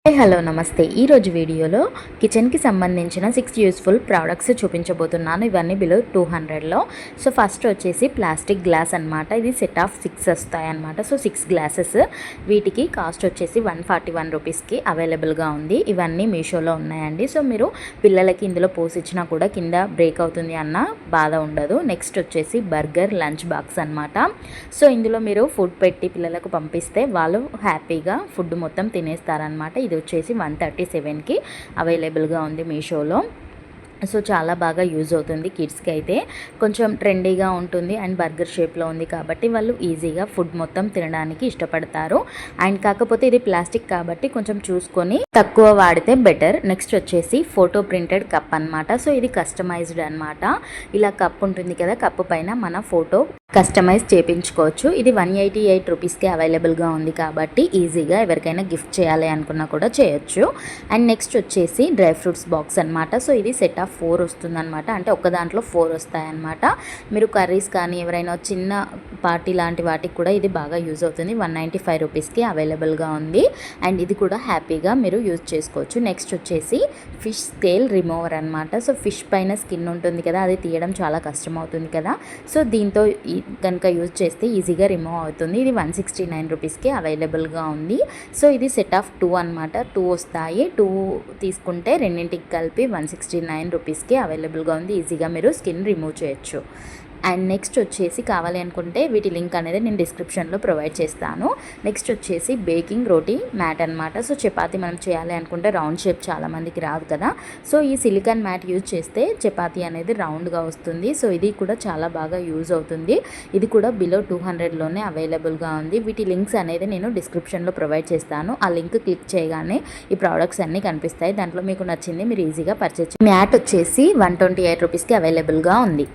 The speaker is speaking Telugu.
హలో నమస్తే. ఈరోజు వీడియోలో కిచెన్కి సంబంధించిన 6 యూస్ఫుల్ ప్రోడక్ట్స్ చూపించబోతున్నాను. ఇవన్నీ బిలో 200లో. సో ఫస్ట్ వచ్చేసి ప్లాస్టిక్ గ్లాస్ అనమాట. ఇది సెట్ ఆఫ్ 6 వస్తాయి అనమాట. సో 6 గ్లాసెస్, వీటికి కాస్ట్ వచ్చేసి 141 రూపీస్కి అవైలబుల్గా ఉంది. ఇవన్నీ మీషోలో ఉన్నాయండి. సో మీరు పిల్లలకి ఇందులో పోసిచ్చినా కూడా కింద బ్రేక్ అవుతుంది అన్న బాధ ఉండదు. నెక్స్ట్ వచ్చేసి బర్గర్ లంచ్ బాక్స్ అనమాట. సో ఇందులో మీరు ఫుడ్ పెట్టి పిల్లలకు పంపిస్తే వాళ్ళు హ్యాపీగా ఫుడ్ మొత్తం తినేస్తారనమాట. ఇది వచ్చేసి 137కి అవైలబుల్గా ఉంది మీషోలో. సో చాలా బాగా యూజ్ అవుతుంది. కిడ్స్కి అయితే కొంచెం ట్రెండీగా ఉంటుంది అండ్ బర్గర్ షేప్లో ఉంది కాబట్టి వాళ్ళు ఈజీగా ఫుడ్ మొత్తం తినడానికి ఇష్టపడతారు. అండ్ కాకపోతే ఇది ప్లాస్టిక్ కాబట్టి కొంచెం చూసుకొని తక్కువ వాడితే బెటర్. నెక్స్ట్ వచ్చేసి ఫోటో ప్రింటెడ్ కప్ అనమాట. సో ఇది కస్టమైజ్డ్ అనమాట. ఇలా కప్ ఉంటుంది కదా, కప్పు పైన మన ఫోటో కస్టమైజ్ చేయించుకోవచ్చు. ఇది 188 రూపీస్కి అవైలబుల్గా ఉంది కాబట్టి ఈజీగా ఎవరికైనా గిఫ్ట్ చేయాలి అనుకున్నా కూడా చేయొచ్చు. అండ్ నెక్స్ట్ వచ్చేసి డ్రై ఫ్రూట్స్ బాక్స్ అనమాట. సో ఇది సెట్ ఆఫ్ 4 వస్తుందన్నమాట. అంటే ఒక దాంట్లో 4 వస్తాయన్నమాట. మీరు కర్రీస్ కానీ ఎవరైనా చిన్న పార్టీ లాంటి వాటికి కూడా ఇది బాగా యూజ్ అవుతుంది. 195 రూపీస్కి అవైలబుల్గా ఉంది. అండ్ ఇది కూడా హ్యాపీగా మీరు యూజ్ చేసుకోవచ్చు. నెక్స్ట్ వచ్చేసి ఫిష్ స్కేల్ రిమూవర్ అనమాట. సో ఫిష్ పైన స్కిన్ ఉంటుంది కదా, అది తీయడం చాలా కష్టం అవుతుంది కదా. సో దీంతో కనుక యూజ్ చేస్తే ఈజీగా రిమూవ్ అవుతుంది. ఇది 169 రూపీస్కి అవైలబుల్గా ఉంది. సో ఇది సెట్ ఆఫ్ 2 అనమాట. 2 వస్తాయి. 2 తీసుకుంటే రెండింటికి కలిపి 169 రూపీస్కి అవైలబుల్గా ఉంది. ఈజీగా మీరు స్కిన్ రిమూవ్ చేయొచ్చు. అండ్ నెక్స్ట్ వచ్చేసి కావాలి అనుకుంటే వీటి లింక్ అనేది నేను డిస్క్రిప్షన్లో ప్రొవైడ్ చేస్తాను. నెక్స్ట్ వచ్చేసి బేకింగ్ రోటీ మ్యాట్ అనమాట. సో చపాతీ మనం చేయాలి అనుకుంటే రౌండ్ షేప్ చాలామందికి రాదు కదా. సో ఈ సిలికాన్ మ్యాట్ యూజ్ చేస్తే చపాతీ అనేది రౌండ్గా వస్తుంది. సో ఇది కూడా చాలా బాగా యూజ్ అవుతుంది. ఇది కూడా బిలో 200లోనే అవైలబుల్గా ఉంది. వీటి లింక్స్ అనేది నేను డిస్క్రిప్షన్లో ప్రొవైడ్ చేస్తాను. ఆ లింక్ క్లిక్ చేయగానే ఈ ప్రోడక్ట్స్ అన్నీ కనిపిస్తాయి. దాంట్లో మీకు నచ్చింది మీరు ఈజీగా పర్చేజ్. మ్యాట్ వచ్చేసి 128 రూపీస్కి అవైలబుల్గా ఉంది.